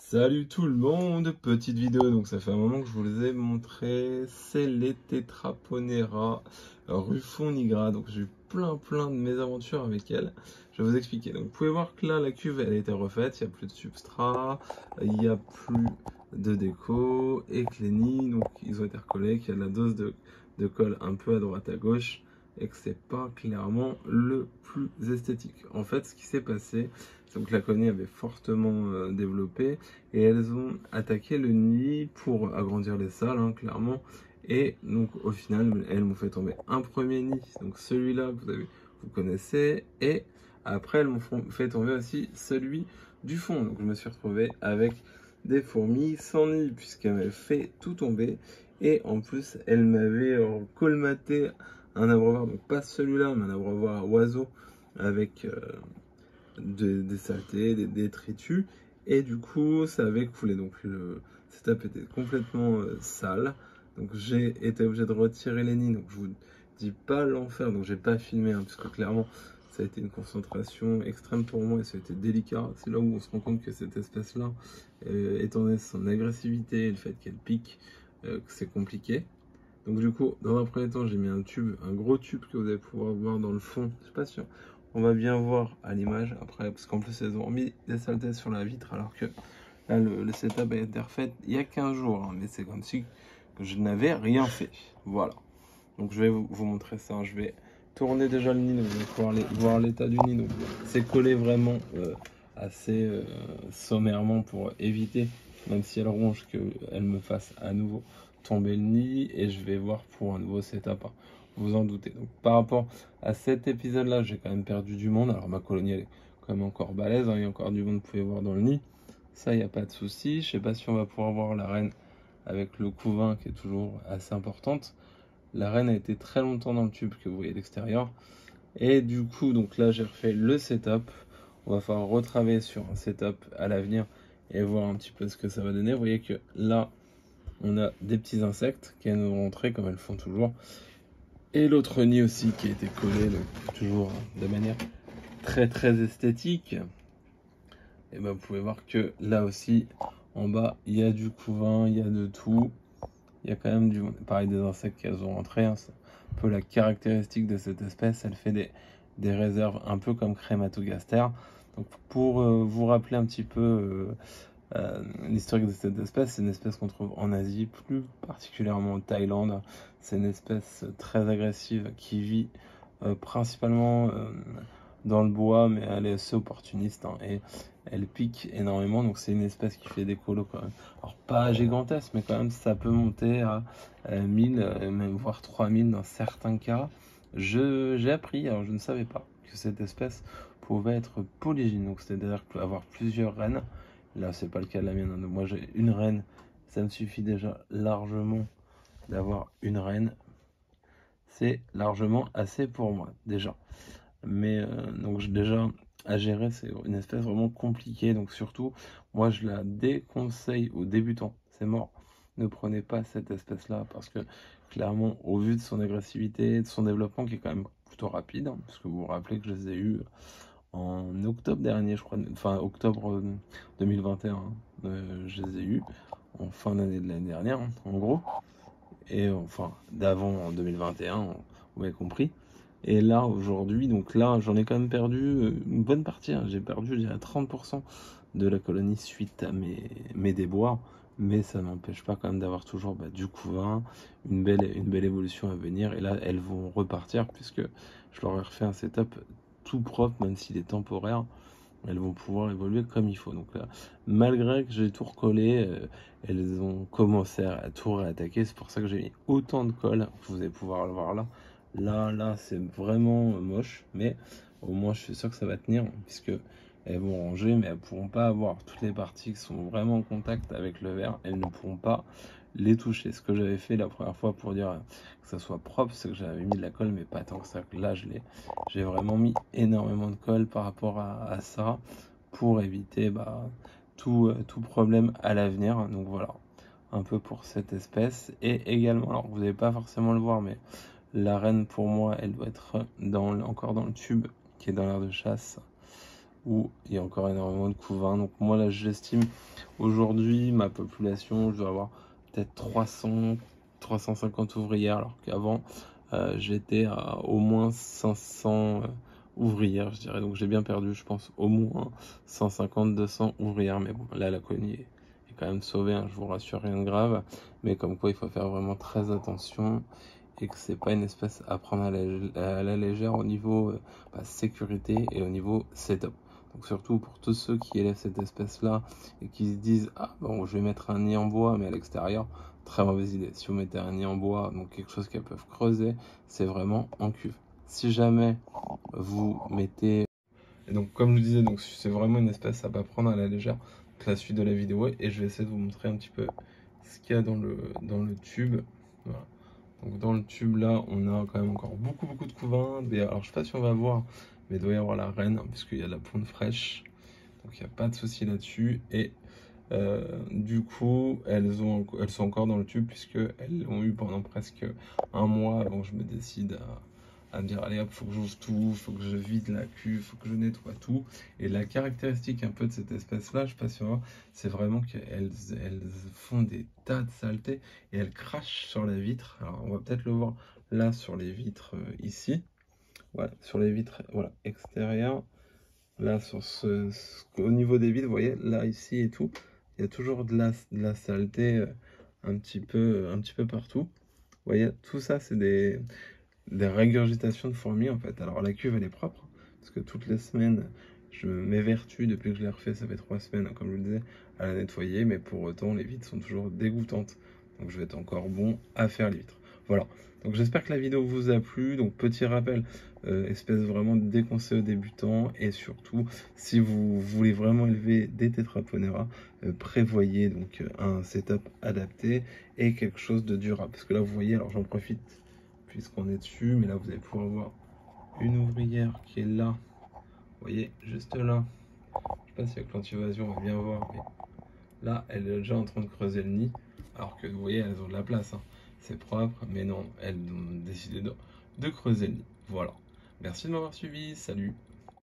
Salut tout le monde, petite vidéo, donc ça fait un moment que je vous les ai montré, c'est les Tetraponera Ruffon Nigra, donc j'ai eu plein de mésaventures avec elle, je vais vous expliquer. Donc vous pouvez voir que là la cuve elle a été refaite, il n'y a plus de substrat, il n'y a plus de déco, et que les nids, donc ils ont été recollés, qu'il y a de la dose de colle un peu à droite à gauche, et que c'est pas clairement le plus esthétique. En fait ce qui s'est passé, c'est que la colonie avait fortement développé, et elles ont attaqué le nid pour agrandir les salles, hein, clairement. Et donc au final, elles m'ont fait tomber un premier nid, donc celui-là vous connaissez, et après elles m'ont fait tomber aussi celui du fond. Donc je me suis retrouvé avec des fourmis sans nid, puisqu'elles m'avaient fait tout tomber, et en plus elles m'avaient colmaté un abreuvoir, donc pas celui-là, mais un abreuvoir à oiseaux avec des saletés, des détritus, et du coup ça avait coulé, donc le setup était complètement sale, donc j'ai été obligé de retirer les nids, donc je vous dis pas l'enfer, donc j'ai pas filmé, hein, parce que clairement ça a été une concentration extrême pour moi et ça a été délicat. C'est là où on se rend compte que cette espèce là, étant donné son agressivité et le fait qu'elle pique, que c'est compliqué. Donc du coup, dans un premier temps, j'ai mis un tube, un gros tube que vous allez pouvoir voir dans le fond. Je sais pas si on va bien voir à l'image après, parce qu'en plus, elles ont remis des saletés sur la vitre, alors que là, le setup a été refait il y a 15 jours. Hein, mais c'est comme si je n'avais rien fait. Voilà. Donc je vais vous montrer ça. Je vais tourner déjà le nid, donc vous allez pouvoir voir l'état du nid. Donc c'est collé vraiment assez sommairement pour éviter, même si elle ronge, qu'elle me fasse à nouveau tomber le nid, et je vais voir pour un nouveau setup, hein, vous en doutez. Donc par rapport à cet épisode là, j'ai quand même perdu du monde. Alors ma colonie elle est quand même encore balèze, hein, il y a encore du monde, vous pouvez voir dans le nid, ça il n'y a pas de souci. Je sais pas si on va pouvoir voir la reine avec le couvain qui est toujours assez importante. La reine a été très longtemps dans le tube que vous voyez à l'extérieur, et du coup donc là j'ai refait le setup. On va falloir retravailler sur un setup à l'avenir et voir un petit peu ce que ça va donner. Vous voyez que là on a des petits insectes qui viennent rentrer comme elles font toujours, et l'autre nid aussi qui a été collé, donc toujours de manière très esthétique. Et ben vous pouvez voir que là aussi en bas il y a du couvain, il y a de tout, il y a quand même du pareil, des insectes qui ont rentré, hein. C'est un peu la caractéristique de cette espèce, elle fait des réserves un peu comme Crématogaster. Donc pour vous rappeler un petit peu l'historique de cette espèce, c'est une espèce qu'on trouve en Asie, plus particulièrement en Thaïlande. C'est une espèce très agressive qui vit principalement dans le bois, mais elle est assez opportuniste, hein, et elle pique énormément. Donc c'est une espèce qui fait des colos quand même. Alors pas gigantesque, mais quand même ça peut monter à 1000, même voire 3000 dans certains cas. J'ai appris, alors je ne savais pas, que cette espèce pouvait être polygyne, donc c'est-à-dire avoir plusieurs reines. Là, c'est pas le cas de la mienne, hein. Moi, j'ai une reine, ça me suffit déjà largement d'avoir une reine. C'est largement assez pour moi, déjà. Mais donc, déjà, à gérer, c'est une espèce vraiment compliquée. Donc, surtout, moi, je la déconseille aux débutants. C'est mort. Ne prenez pas cette espèce-là parce que, clairement, au vu de son agressivité, de son développement qui est quand même plutôt rapide, hein, parce que vous vous rappelez que je les ai eus en octobre dernier, je crois, enfin octobre 2021, je les ai eus en fin d'année de l'année dernière, hein, en gros, et enfin d'avant en 2021, vous m'avez compris. Et là aujourd'hui, donc là j'en ai quand même perdu une bonne partie, hein. J'ai perdu, je dirais, 30% de la colonie suite à mes déboires, mais ça n'empêche pas quand même d'avoir toujours du couvain, une belle évolution à venir. Et là elles vont repartir puisque je leur ai refait un setup tout propre, même s'il est temporaire. Elles vont pouvoir évoluer comme il faut. Donc là, malgré que j'ai tout recollé, elles ont commencé à tout réattaquer. C'est pour ça que j'ai mis autant de colle, que vous allez pouvoir le voir là. Là, c'est vraiment moche, mais au moins je suis sûr que ça va tenir, puisque elles vont ranger, mais elles pourront pas avoir toutes les parties qui sont vraiment en contact avec le verre. Elles ne pourront pas les toucher. Ce que j'avais fait la première fois pour dire que ça soit propre, c'est que j'avais mis de la colle, mais pas tant que ça. Là, j'ai vraiment mis énormément de colle par rapport à ça, pour éviter tout problème à l'avenir. Donc voilà, un peu pour cette espèce. Et également, alors vous n'allez pas forcément le voir, mais la reine pour moi, elle doit être encore dans le tube qui est dans l'aire de chasse. où il y a encore énormément de couvains. Donc moi là j'estime aujourd'hui ma population, je dois avoir peut-être 350 ouvrières, alors qu'avant j'étais à au moins 500 ouvrières, je dirais. Donc j'ai bien perdu, je pense, au moins 150-200 ouvrières. Mais bon, là la colonie est quand même sauvée, hein, je vous rassure, rien de grave. Mais comme quoi il faut faire vraiment très attention et que c'est pas une espèce à prendre à la légère au niveau sécurité et au niveau setup. Donc surtout pour tous ceux qui élèvent cette espèce-là et qui se disent ah bon je vais mettre un nid en bois mais à l'extérieur, très mauvaise idée. Si vous mettez un nid en bois, donc quelque chose qu'elles peuvent creuser, c'est vraiment en cuve. Si jamais vous mettez... Et donc comme je disais, donc c'est vraiment une espèce à pas prendre à la légère. Donc la suite de la vidéo et je vais essayer de vous montrer un petit peu ce qu'il y a dans le tube. Voilà. Donc dans le tube là, on a quand même encore beaucoup de couvains. Alors je sais pas si on va voir, mais il doit y avoir la reine, puisqu'il y a de la ponte fraîche. Donc il n'y a pas de souci là-dessus. Et du coup, elles sont encore dans le tube, puisqu'elles l'ont eu pendant presque un mois avant que je me décide à me dire allez hop, faut que j'ouvre tout, faut que je vide la cuve, faut que je nettoie tout. Et la caractéristique un peu de cette espèce-là, je sais pas si on voit, c'est vraiment qu'elles font des tas de saletés et elles crachent sur la vitre. Alors on va peut-être le voir là sur les vitres ici. Voilà, sur les vitres voilà, extérieures. Là, au niveau des vitres, vous voyez, là, ici et tout, il y a toujours de la saleté un petit peu partout. Vous voyez, tout ça, c'est des régurgitations de fourmis, en fait. Alors, la cuve, elle est propre, parce que toutes les semaines, je m'évertue, depuis que je l'ai refait, ça fait 3 semaines, comme je vous le disais, à la nettoyer, mais pour autant, les vitres sont toujours dégoûtantes. Donc, je vais être encore bon à faire les vitres. Voilà. Donc, j'espère que la vidéo vous a plu. Donc, petit rappel, espèce vraiment de déconseil aux débutants. Et surtout, si vous voulez vraiment élever des Tetraponera, prévoyez donc un setup adapté et quelque chose de durable. Parce que là, vous voyez, alors j'en profite puisqu'on est dessus, mais là, vous allez pouvoir voir une ouvrière qui est là. Vous voyez, juste là. Je sais pas si avec l'anti-évasion, on va bien voir, mais là, elle est déjà en train de creuser le nid. Alors que vous voyez, elles ont de la place, hein. C'est propre, mais non, elles ont décidé de creuser le nid. Voilà. Merci de m'avoir suivi, salut.